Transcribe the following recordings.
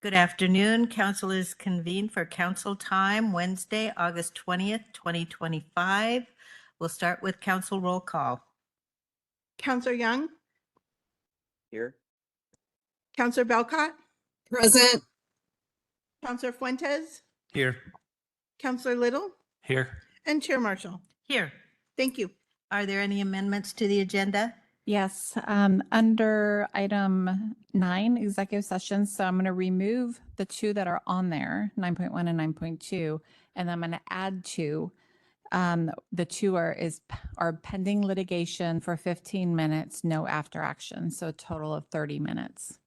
Good afternoon. Council is convened for council time Wednesday, August 20th, 2025. We'll start with council roll call. Counselor Young, Here. Counselor Belcott, Present. Counselor Fuentes, Here. Counselor Little, Here. and Chair Marshall. Here. Thank you. Are there any amendments to the agenda? Yes, under item 9, executive sessions. So I'm going to remove the two that are on there, 9.1 and 9.2, and I'm going to add two. The two are pending litigation for 15 minutes, no after action. So a total of 30 minutes.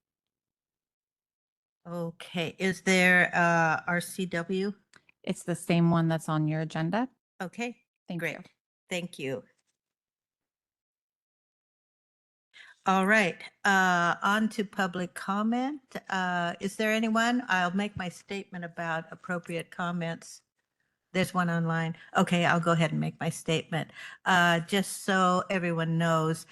Okay. Is there RCW? It's the same one that's on your agenda. Okay. Thank Great. you. Thank you. All right. On to public comment. Is there anyone? I'll make my statement about appropriate comments. There's one online. Okay, I'll go ahead and make my statement. Just so everyone knows,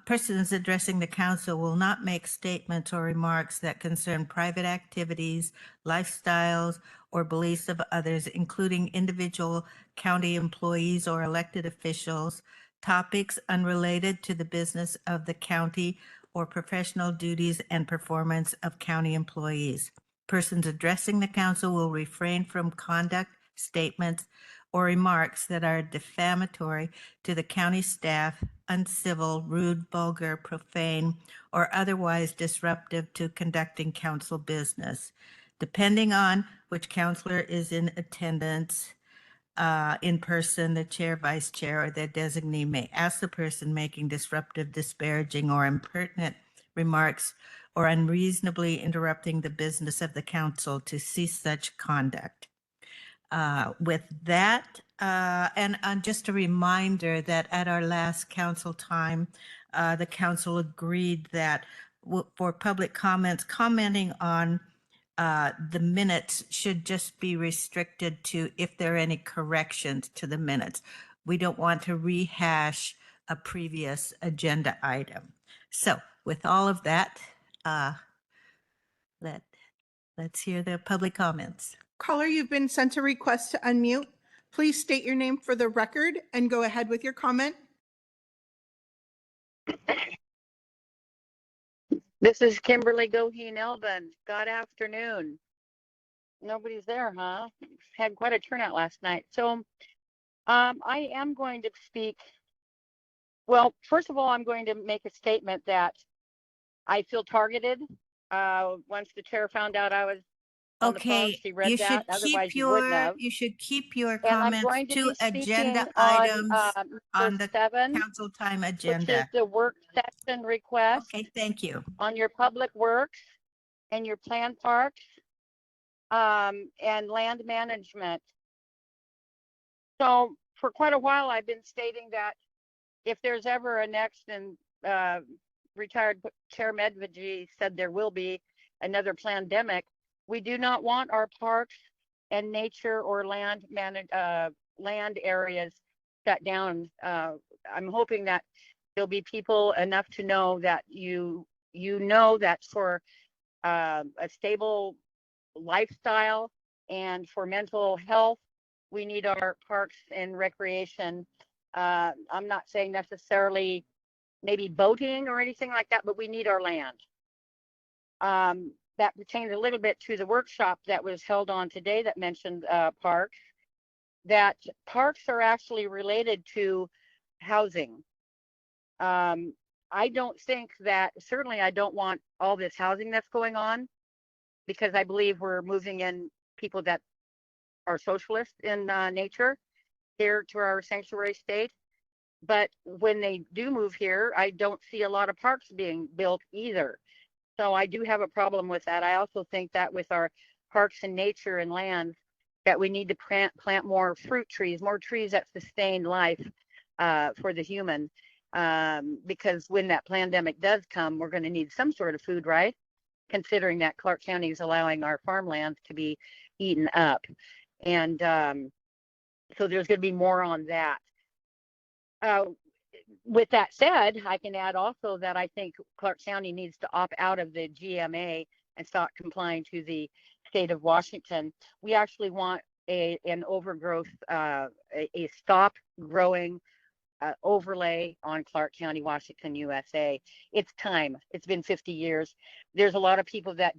persons addressing the council will not make statements or remarks that concern private activities, lifestyles, or beliefs of others, including individual county employees or elected officials, topics unrelated to the business of the county, or professional duties and performance of county employees. Persons addressing the council will refrain from conduct, statements, or remarks that are defamatory to the county staff, uncivil, rude, vulgar, profane, or otherwise disruptive to conducting council business. Depending on which counselor is in attendance, in person, the chair, vice chair, or their designee may ask the person making disruptive, disparaging, or impertinent remarks or unreasonably interrupting the business of the council to cease such conduct. With that, and just a reminder that at our last council time, the council agreed that for public comments, commenting on the minutes should just be restricted to if there are any corrections to the minutes. We don't want to rehash a previous agenda item. So with all of that, let's hear the public comments. Caller, you've been sent a request to unmute. Please state your name for the record and go ahead with your comment. This is Kimberly Goheen Elvin. Good afternoon. Nobody's there, huh? Had quite a turnout last night. So I am going to speak. Well, first of all, I'm going to make a statement that I feel targeted. Once the chair found out I was on the phone, Okay, she read that. Otherwise, you wouldn't have. you should keep your And I'm comments going to to be speaking agenda on items on the 7, council time which is agenda. the work session request Okay, thank you. on your public works and your planned parks and land management. So for quite a while, I've been stating that if there's ever a next, and retired Chair Medvedev said there will be another pandemic, we do not want our parks and nature or land areas shut down. I'm hoping that there'll be people enough to know that you know that for a stable lifestyle and for mental health, we need our parks and recreation. I'm not saying necessarily maybe boating or anything like that, but we need our land. That pertains a little bit to the workshop that was held on today that mentioned parks, that parks are actually related to housing. I don't think that, certainly I don't want all this housing that's going on, because I believe we're moving in people that are socialist in nature here to our sanctuary state. But when they do move here, I don't see a lot of parks being built either. So I do have a problem with that. I also think that with our parks and nature and lands, that we need to plant more fruit trees, more trees that sustain life for the human. Because when that pandemic does come, we're going to need some sort of food, right? Considering that Clark County is allowing our farmlands to be eaten up. And so there's going to be more on that. With that said, I can add also that I think Clark County needs to opt out of the GMA and start complying to the state of Washington. We actually want an overgrowth, a stop growing overlay on Clark County, Washington, USA. It's time. It's been 50 years. There's a lot of people that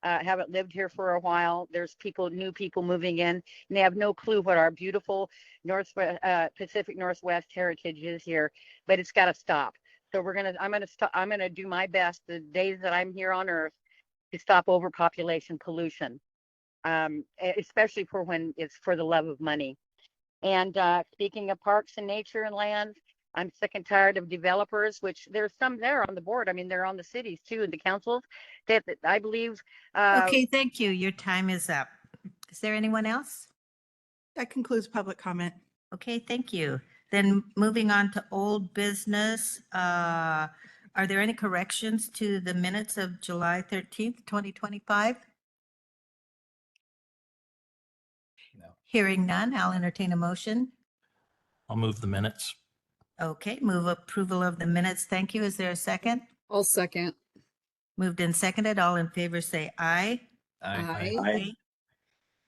haven't lived here for a while. There's new people moving in, and they have no clue what our beautiful Pacific Northwest heritage is here. But it's got to stop. So I'm gonna do my best the days that I'm here on Earth to stop overpopulation pollution, especially for when it's for the love of money. And speaking of parks and nature and lands, I'm sick and tired of developers, which there's some there on the board. I mean, they're on the cities too, and the councils that I believe. Okay, thank you. Your time is up. Is there anyone else? That concludes public comment. Okay, thank you. Then moving on to old business, are there any corrections to the minutes of July 13th, 2025? No. Hearing none, I'll entertain a motion. I'll move the minutes. Okay, move approval of the minutes. Thank you. Is there a second? I'll second. Moved and seconded. All in favor say aye. Aye. Aye.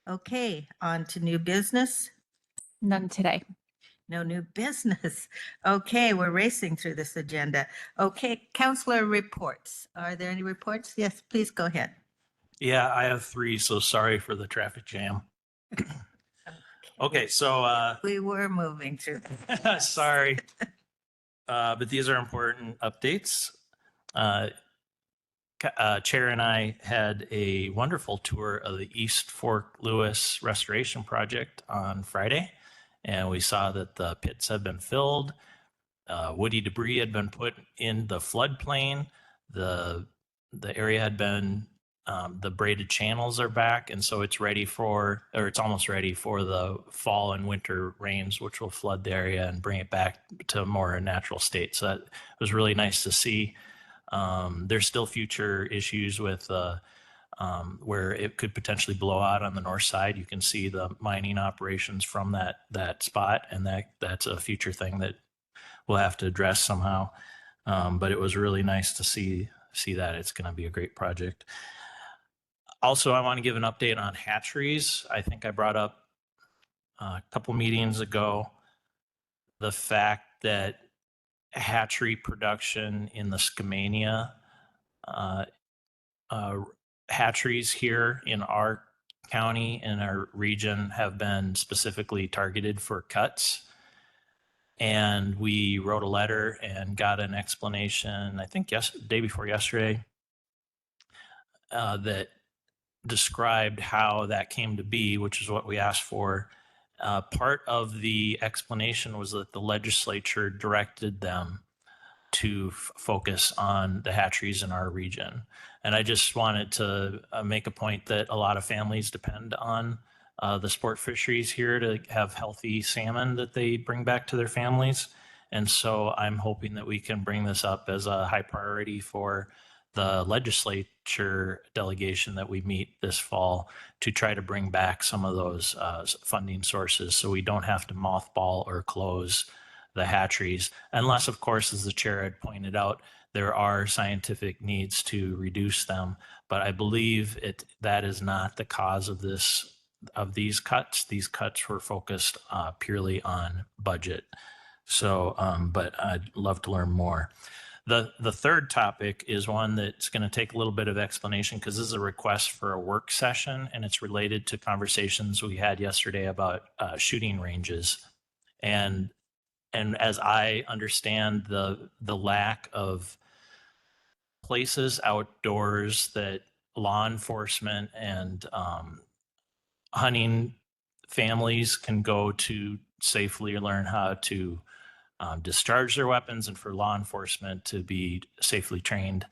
Okay, on to new business. None today. No new business. Okay, we're racing through this agenda. Okay, counselor reports. Are there any reports? Yes, please go ahead. Yeah, I have 3, so sorry for the traffic jam. Okay, so We were moving through. sorry. But these are important updates. Chair and I had a wonderful tour of the East Fork Lewis Restoration Project on Friday, and we saw that the pits had been filled, woody debris had been put in the floodplain, the area had been, the braided channels are back, and so it's almost ready for the fall and winter rains, which will flood the area and bring it back to a more natural state. So that was really nice to see. There's still future issues with where it could potentially blow out on the north side. You can see the mining operations from that spot, and that's a future thing that we'll have to address somehow. But it was really nice to see that. It's going to be a great project. Also, I want to give an update on hatcheries. I think I brought up a couple meetings ago the fact that hatchery production in the Skamania hatcheries here in our county and our region have been specifically targeted for cuts. And we wrote a letter and got an explanation, I think day before yesterday, that described how that came to be, which is what we asked for. Part of the explanation was that the legislature directed them to focus on the hatcheries in our region. And I just wanted to make a point that a lot of families depend on the sport fisheries here to have healthy salmon that they bring back to their families. And so I'm hoping that we can bring this up as a high priority for the legislature delegation that we meet this fall to try to bring back some of those funding sources so we don't have to mothball or close the hatcheries, unless, of course, as the chair had pointed out, there are scientific needs to reduce them. But I believe that is not the cause of these cuts. These cuts were focused purely on budget. So, but I'd love to learn more. The third topic is one that's going to take a little bit of explanation because this is a request for a work session, and it's related to conversations we had yesterday about shooting ranges. And as I understand the lack of places outdoors that law enforcement and hunting families can go to safely learn how to discharge their weapons, and for law enforcement to be safely trained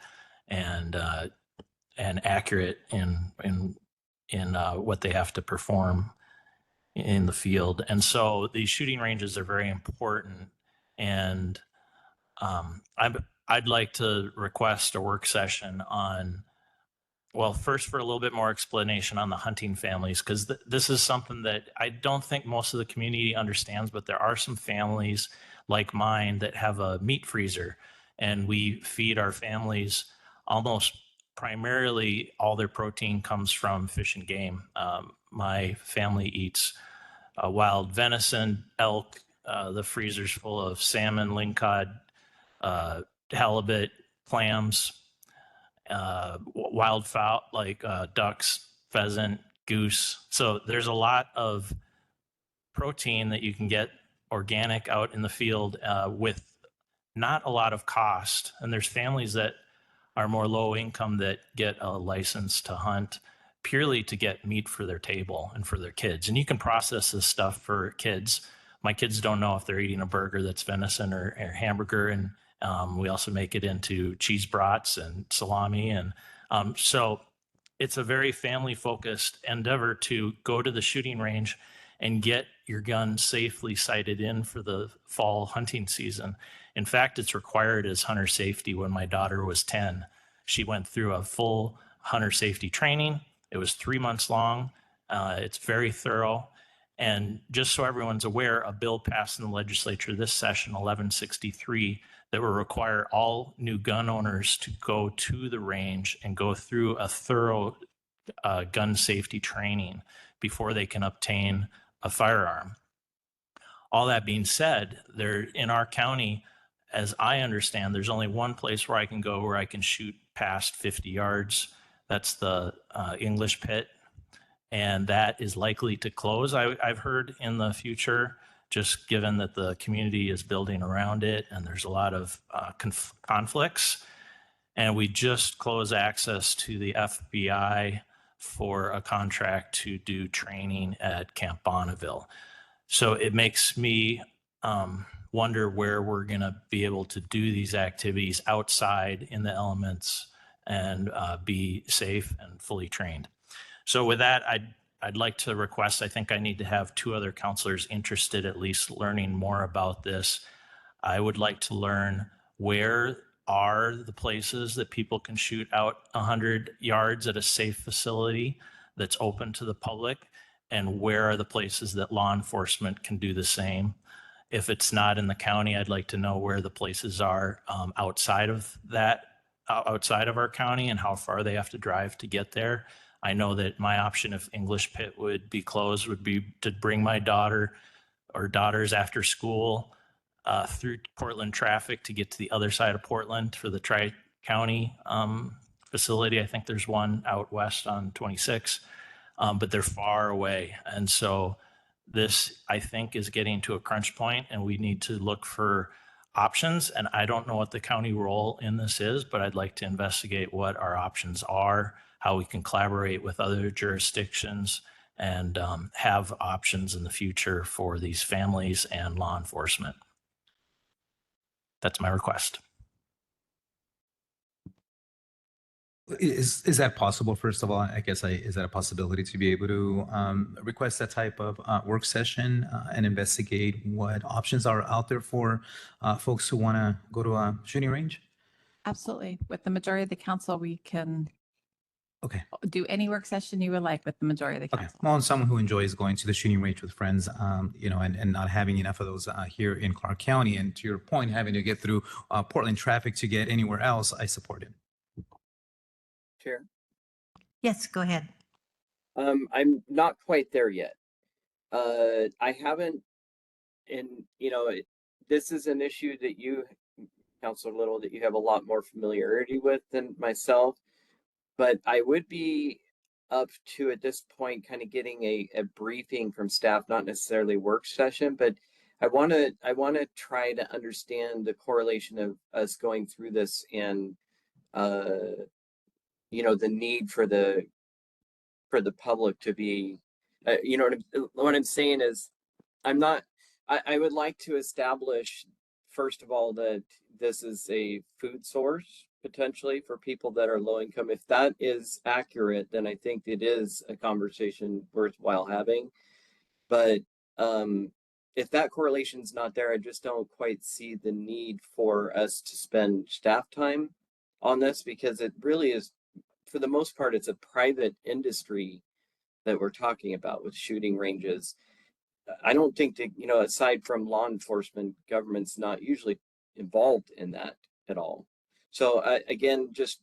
and accurate in what they have to perform in the field. And so these shooting ranges are very important. And I'd like to request a work session on, well, first for a little bit more explanation on the hunting families, because this is something that I don't think most of the community understands, but there are some families like mine that have a meat freezer, and we feed our families almost primarily all their protein comes from fish and game. My family eats wild venison, elk. The freezer's full of salmon, lingcod, halibut, clams, wildfowl like ducks, pheasant, goose. So there's a lot of protein that you can get organic out in the field with not a lot of cost. And there's families that are more low income that get a license to hunt purely to get meat for their table and for their kids. And you can process this stuff for kids. My kids don't know if they're eating a burger that's venison or hamburger. And we also make it into cheese brats and salami. And so it's a very family focused endeavor to go to the shooting range and get your gun safely sighted in for the fall hunting season. In fact, it's required as hunter safety. When my daughter was 10, she went through a full hunter safety training. It was 3 months long. It's very thorough. And just so everyone's aware, a bill passed in the legislature this session, 1163, that will require all new gun owners to go to the range and go through a thorough gun safety training before they can obtain a firearm. All that being said, there in our county, as I understand, there's only one place where I can go where I can shoot past 50 yards. That's the English Pit. And that is likely to close, I've heard, in the future, just given that the community is building around it and there's a lot of conflicts. And we just closed access to the FBI for a contract to do training at Camp Bonneville. So it makes me wonder where we're going to be able to do these activities outside in the elements and be safe and fully trained. So with that, I'd like to request, I think I need to have 2 other counselors interested at least learning more about this. I would like to learn where are the places that people can shoot out 100 yards at a safe facility that's open to the public, and where are the places that law enforcement can do the same. If it's not in the county, I'd like to know where the places are outside of that, outside of our county, and how far they have to drive to get there. I know that my option if English Pit would be closed would be to bring my daughter or daughters after school through Portland traffic to get to the other side of Portland for the Tri-County facility. I think there's one out west on 26, but they're far away. And so this, I think, is getting to a crunch point, and we need to look for options. And I don't know what the county role in this is, but I'd like to investigate what our options are, how we can collaborate with other jurisdictions, and have options in the future for these families and law enforcement. That's my request. Is that possible? First of all, I guess is that a possibility to be able to request that type of work session and investigate what options are out there for folks who want to go to a shooting range? Absolutely. With the majority of the council, we can Okay. do any work session you would like with the majority of the Okay. council. Well, and someone who enjoys going to the shooting range with friends, and not having enough of those here in Clark County, and to your point, having to get through Portland traffic to get anywhere else, I support it. Chair. Yes, go ahead. I'm not quite there yet. I haven't, and this is an issue that you, Councilor Little, that you have a lot more familiarity with than myself. But I would be up to, at this point, kind of getting a briefing from staff, not necessarily work session, but I want to try to understand the correlation of us going through this and the need for the public to be, what I'm saying is, I would like to establish, first of all, that this is a food source potentially for people that are low income. If that is accurate, then I think it is a conversation worthwhile having. But if that correlation is not there, I just don't quite see the need for us to spend staff time on this, because it really is, for the most part, it's a private industry that we're talking about with shooting ranges. I don't think that, aside from law enforcement, government's not usually involved in that at all. So again, just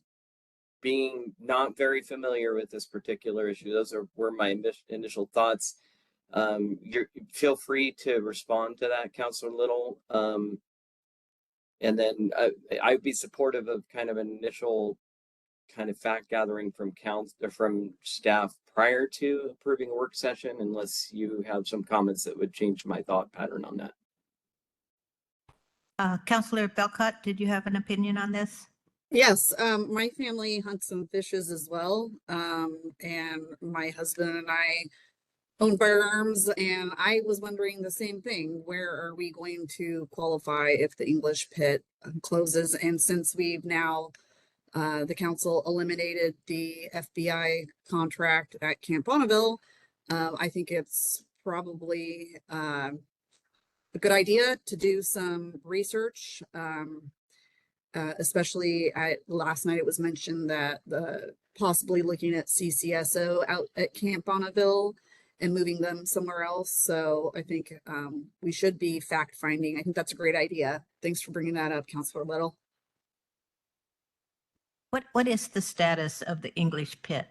being not very familiar with this particular issue, were my initial thoughts. Feel free to respond to that, Councilor Little. And then I'd be supportive of kind of an initial kind of fact gathering from from staff prior to approving a work session, unless you have some comments that would change my thought pattern on that. Councillor Belcott, did you have an opinion on this? Yes, my family hunts and fishes as well. And my husband and I own firearms, and I was wondering the same thing. Where are we going to qualify if the English pit closes? And since we've now, the council eliminated the FBI contract at Camp Bonneville, I think it's probably a good idea to do some research. Especially last night, it was mentioned that possibly looking at CCSO out at Camp Bonneville and moving them somewhere else. So I think we should be fact finding. I think that's a great idea. Thanks for bringing that up, Councilor Little. What is the status of the English pit?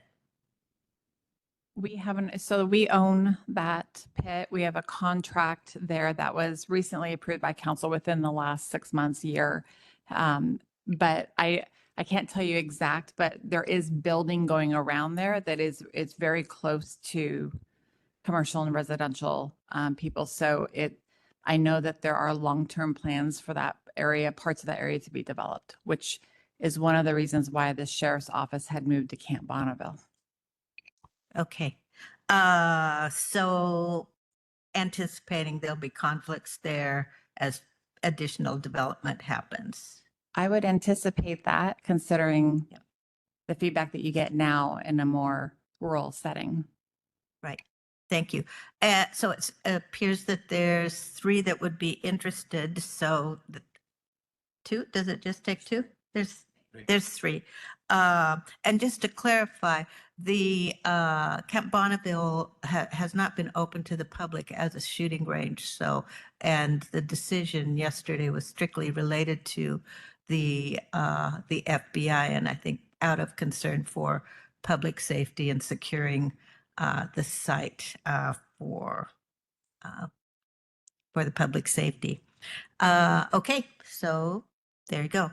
We haven't, so we own that pit. We have a contract there that was recently approved by council within the last 6 months, year. But I can't tell you exact, but there is building going around there that it's very close to commercial and residential people. So I know that there are long-term plans for that area, parts of that area to be developed, which is one of the reasons why the sheriff's office had moved to Camp Bonneville. Okay. So anticipating there'll be conflicts there as additional development happens. I would anticipate that, considering Yep. the feedback that you get now in a more rural setting. Right. Thank you. So it appears that there's 3 that would be interested. So 2, does it just take 2? There's 3. And just to clarify, the Camp Bonneville has not been open to the public as a shooting range. So, and the decision yesterday was strictly related to the FBI, and I think out of concern for public safety and securing the site for the public safety. Okay, so there you go.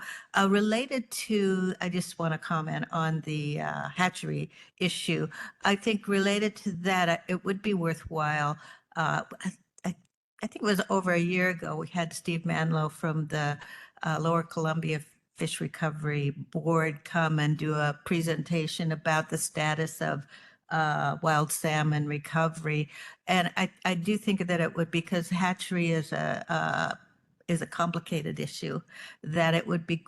Related to, I just want to comment on the hatchery issue. I think related to that, it would be worthwhile. I think it was over a year ago, we had Steve Manlow from the Lower Columbia Fish Recovery Board come and do a presentation about the status of wild salmon recovery. And I do think that it would, because hatchery is a complicated issue, that it would be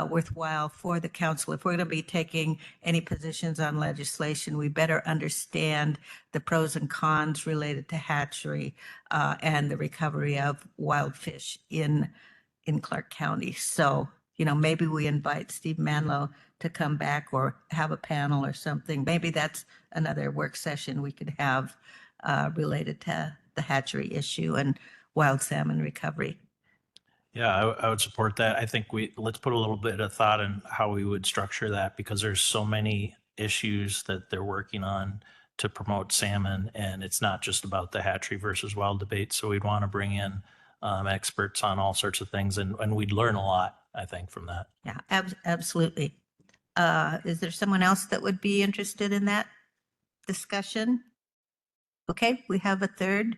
worthwhile for the council, if we're going to be taking any positions on legislation, we better understand the pros and cons related to hatchery and the recovery of wild fish in Clark County. So, maybe we invite Steve Manlow to come back or have a panel or something. Maybe that's another work session we could have related to the hatchery issue and wild salmon recovery. Yeah, I would support that. I think let's put a little bit of thought in how we would structure that, because there's so many issues that they're working on to promote salmon, and it's not just about the hatchery versus wild debate. So we'd want to bring in experts on all sorts of things, and we'd learn a lot, I think, from that. Yeah, absolutely. Is there someone else that would be interested in that discussion? Okay, we have a third.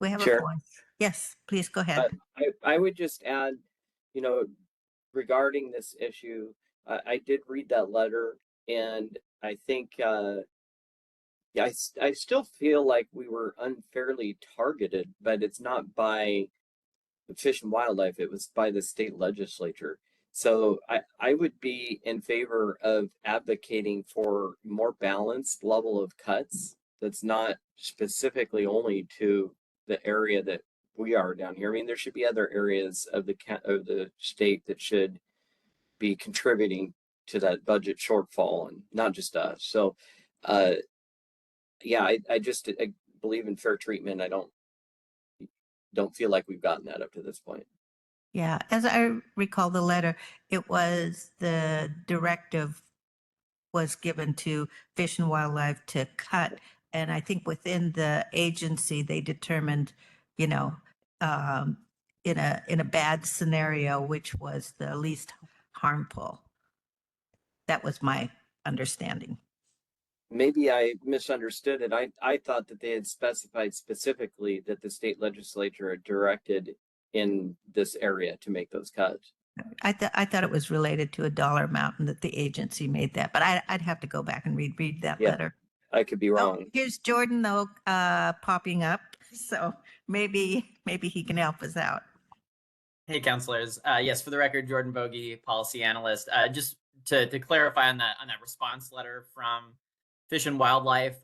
We have Chair. a fourth. Yes, please go ahead. I would just add, regarding this issue, I did read that letter, and I think, I still feel like we were unfairly targeted, but it's not by Fish and Wildlife, it was by the state legislature. So I would be in favor of advocating for more balanced level of cuts that's not specifically only to the area that we are down here. I mean, there should be other areas of the state that should be contributing to that budget shortfall, and not just us. So, yeah, I believe in fair treatment. I don't feel like we've gotten that up to this point. Yeah, as I recall the letter, it was the directive was given to Fish and Wildlife to cut. And I think within the agency, they determined, you know, in a bad scenario, which was the least harmful. That was my understanding. Maybe I misunderstood it. I thought that they had specified specifically that the state legislature had directed in this area to make those cuts. I thought it was related to a dollar amount and that the agency made that, but I'd have to go back and read that Yeah. letter. I could be Oh, wrong. here's Jordan though, popping up. So maybe he can help us out. Hey, counselors. Yes, for the record, Jordan Bogey, policy analyst. Just to clarify on that response letter from Fish and Wildlife,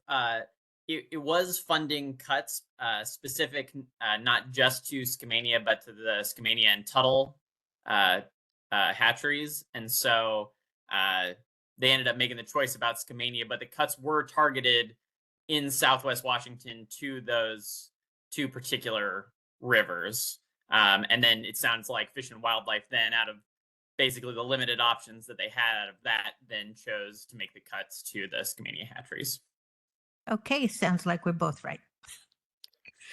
it was funding cuts specific not just to Skamania, but to the Skamania and Tuttle hatcheries, and so they ended up making the choice about Skamania, but the cuts were targeted in Southwest Washington to those two particular rivers. And then it sounds like Fish and Wildlife then, out of basically the limited options that they had out of that, then chose to make the cuts to the Skamania hatcheries. Okay, sounds like we're both right.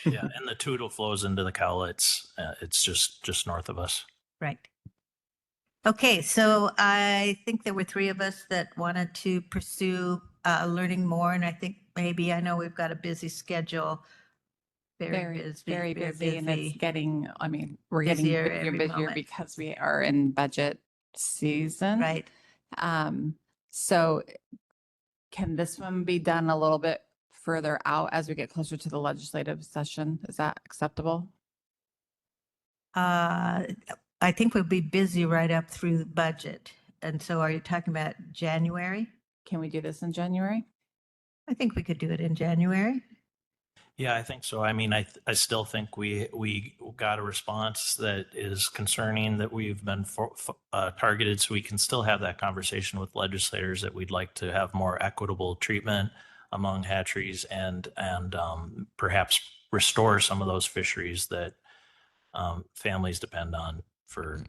Yeah, and the Toutle flows into the Cowlitz. It's just north of us. Right. Okay, so I think there were three of us that wanted to pursue learning more, and I think maybe, I know we've got a busy schedule. Very busy, very busy, and it's getting, I mean, we're Busier getting every busier moment. because we are in budget season. Right. So can this one be done a little bit further out as we get closer to the legislative session? Is that acceptable? I think we'll be busy right up through the budget. And so are you talking about January? Can we do this in January? I think we could do it in January. Yeah, I think so. I mean, I still think we got a response that is concerning, that we've been targeted, so we can still have that conversation with legislators that we'd like to have more equitable treatment among hatcheries and perhaps restore some of those fisheries that families depend on for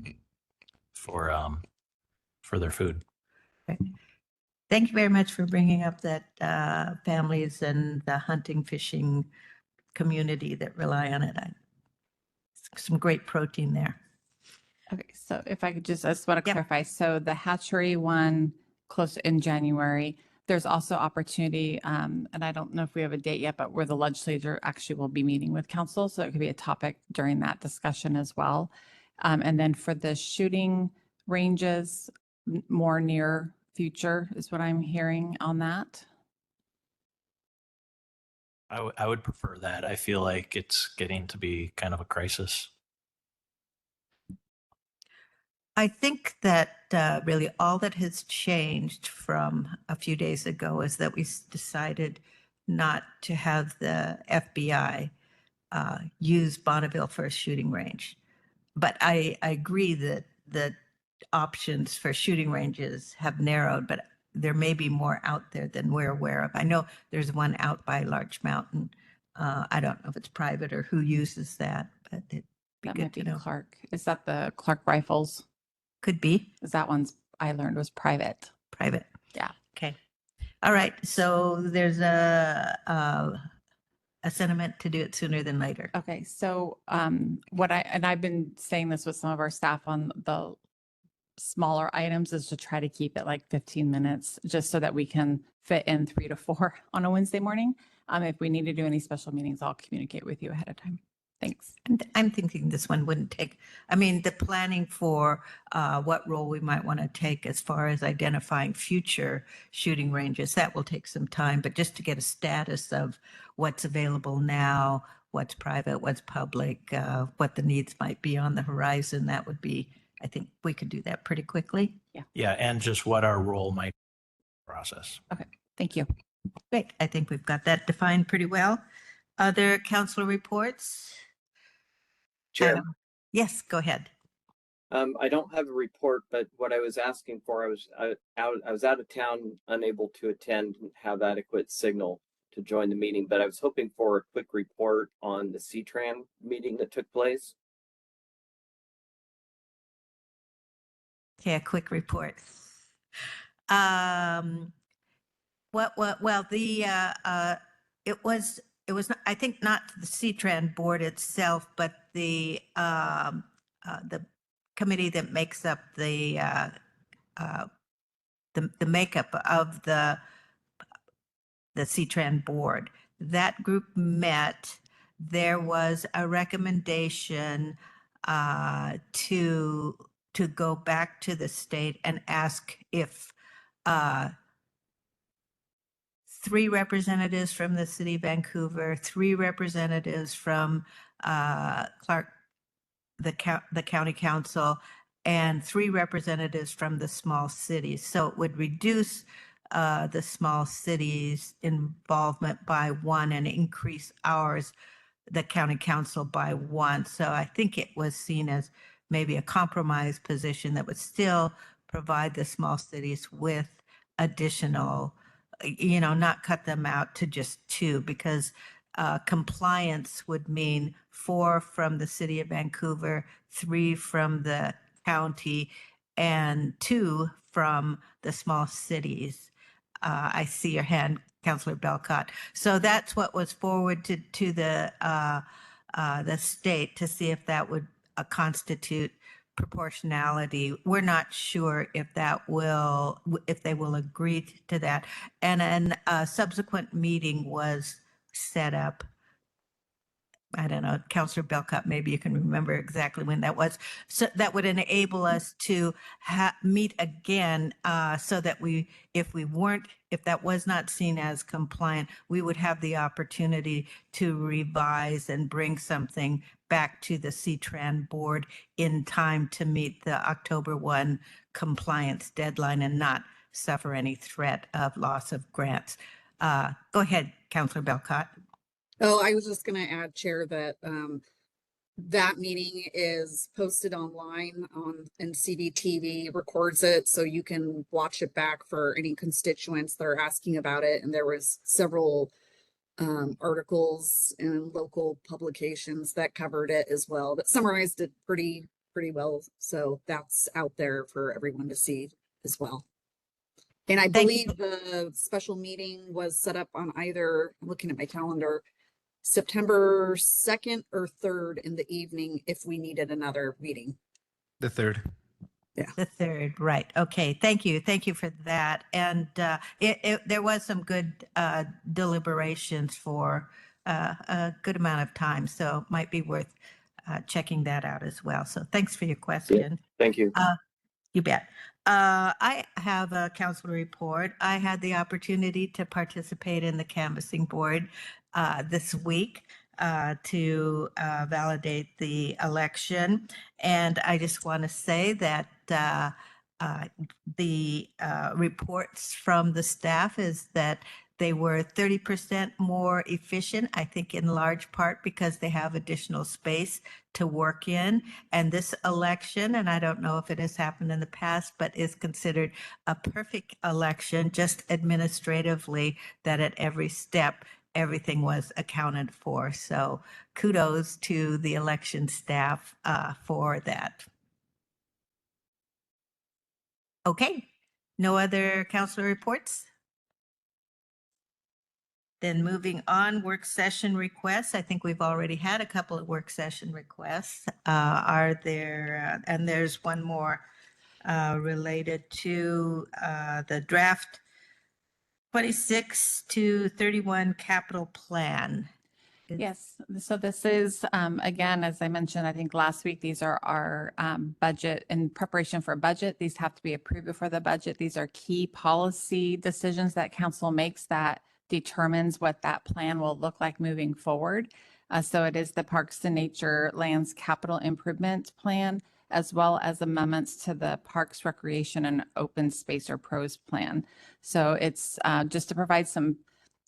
their food. Thank you very much for bringing up that families and the hunting, fishing community that rely on it. Some great protein there. Okay, so if I could just want to Yep. clarify, so the hatchery one close in January, there's also opportunity, and I don't know if we have a date yet, but where the legislature actually will be meeting with council, so it could be a topic during that discussion as well. And then for the shooting ranges, more near future is what I'm hearing on that. I would prefer that. I feel like it's getting to be kind of a crisis. I think that really all that has changed from a few days ago is that we decided not to have the FBI use Bonneville for a shooting range. But I agree that the options for shooting ranges have narrowed, but there may be more out there than we're aware of. I know there's one out by Larch Mountain. I don't know if it's private or who uses that, but it'd be That good might to be know. Clark. Is that the Clark Rifles? Could be Is that one's I learned was private? private. Yeah. Okay. All right. So there's a sentiment to do it sooner than later. Okay, so I've been saying this with some of our staff on the smaller items, is to try to keep it like 15 minutes, just so that we can fit in 3 to 4 on a Wednesday morning. If we need to do any special meetings, I'll communicate with you ahead of time. Thanks. And I'm thinking this one wouldn't take, I mean, the planning for what role we might want to take as far as identifying future shooting ranges, that will take some time, but just to get a status of what's available now, what's private, what's public, what the needs might be on the horizon, that would be, I think we could do that pretty quickly. Yeah, and just what our role might be in the process. Thank you. Great. I think we've got that defined pretty well. Other council reports? Chair, Yes, go ahead. I don't have a report, but what I was asking for, I was out of town, unable to attend and have adequate signal to join the meeting, but I was hoping for a quick report on the CTRAN meeting that took place. Okay, a quick report. Well, it was, I think not the C-Tran board itself, but the committee that makes up the makeup of the C-Tran board. That group met. There was a recommendation to go back to the state and ask if 3 representatives from the city of Vancouver, 3 representatives from Clark, the county council, and 3 representatives from the small cities. So it would reduce the small cities' involvement by 1 and increase ours, the county council, by 1. So I think it was seen as maybe a compromise position that would still provide the small cities with additional, not cut them out to just 2, because compliance would mean 4 from the city of Vancouver, 3 from the county, and 2 from the small cities. I see your hand, Councillor Belcott. So that's what was forwarded to the state to see if that would constitute proportionality. We're not sure if they will agree to that. And then a subsequent meeting was set up. I don't know, Councillor Belcott, maybe you can remember exactly when that was. So that would enable us to meet again, so that if that was not seen as compliant, we would have the opportunity to revise and bring something back to the C-Tran board in time to meet the October 1 compliance deadline and not suffer any threat of loss of grants. Go ahead, Councillor Belcott. Oh, I was just gonna add, Chair, that that meeting is posted online and CDTV records it, so you can watch it back for any constituents that are asking about it. And there was several articles in local publications that covered it as well, that summarized it pretty well. So that's out there for everyone to see as well. And I Thank you. believe the special meeting was set up on either, I'm looking at my calendar, September 2nd or 3rd in the evening if we needed another meeting. The 3rd. The 3rd, right. Okay, thank you. Thank you for that. And there was some good deliberations for a good amount of time, so it might be worth checking that out as well. So thanks for your question. Thank you. You bet. I have a council report. I had the opportunity to participate in the canvassing board this week to validate the election. And I just want to say that the reports from the staff is that they were 30% more efficient, I think in large part because they have additional space to work in. And this election, and I don't know if it has happened in the past, but is considered a perfect election, just administratively, that at every step, everything was accounted for. So kudos to the election staff for that. Okay, no other council reports? Then moving on, work session requests. I think we've already had a couple of work session requests. Are there, and there's one more related to the draft 26 to 31 capital plan. Yes, so this is, again, as I mentioned, I think last week, these are our budget, in preparation for a budget. These have to be approved before the budget. These are key policy decisions that council makes that determines what that plan will look like moving forward. So it is the Parks and Nature Lands Capital Improvement Plan, as well as amendments to the Parks, Recreation, and Open Space or PROS plan. So it's just to provide some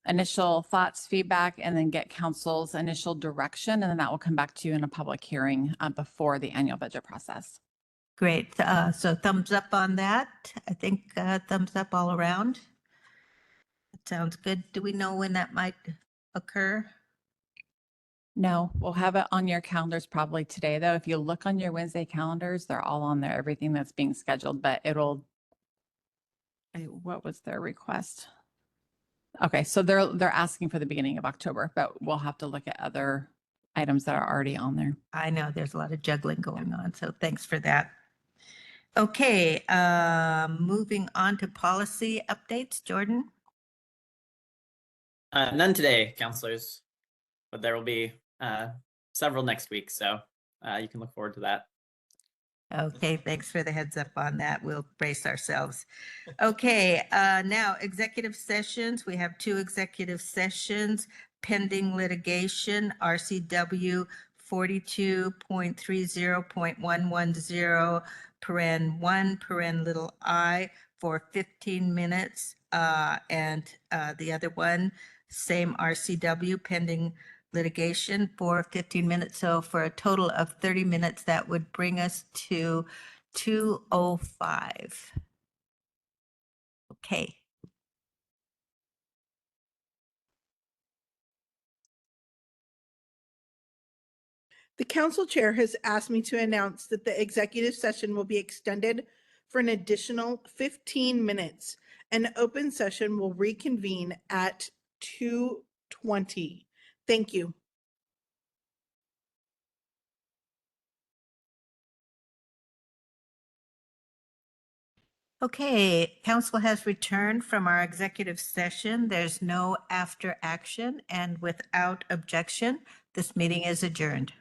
initial thoughts, feedback, and then get council's initial direction. And then that will come back to you in a public hearing before the annual budget process. Great. So thumbs up on that. I think thumbs up all around. That sounds good. Do we know when that might occur? No, we'll have it on your calendars probably today, though. If you look on your Wednesday calendars, they're all on there, everything that's being scheduled, but it'll, what was their request? Okay, so they're asking for the beginning of October, but we'll have to look at other items that are already on there. I know there's a lot of juggling going on, so thanks for that. Okay, moving on to policy updates, Jordan. None today, counselors, but there will be several next week, so you can look forward to that. Okay, thanks for the heads up on that. We'll brace ourselves. Okay, now executive sessions. We have 2 executive sessions pending litigation, RCW 42.30.110, paren 1, paren little I, for 15 minutes. And the other one, same RCW pending litigation for 15 minutes. So for a total of 30 minutes, that would bring us to 2:05. Okay. The council chair has asked me to announce that the executive session will be extended for an additional 15 minutes. An open session will reconvene at 2:20. Thank you. Okay, council has returned from our executive session. There's no after action, and without objection, this meeting is adjourned.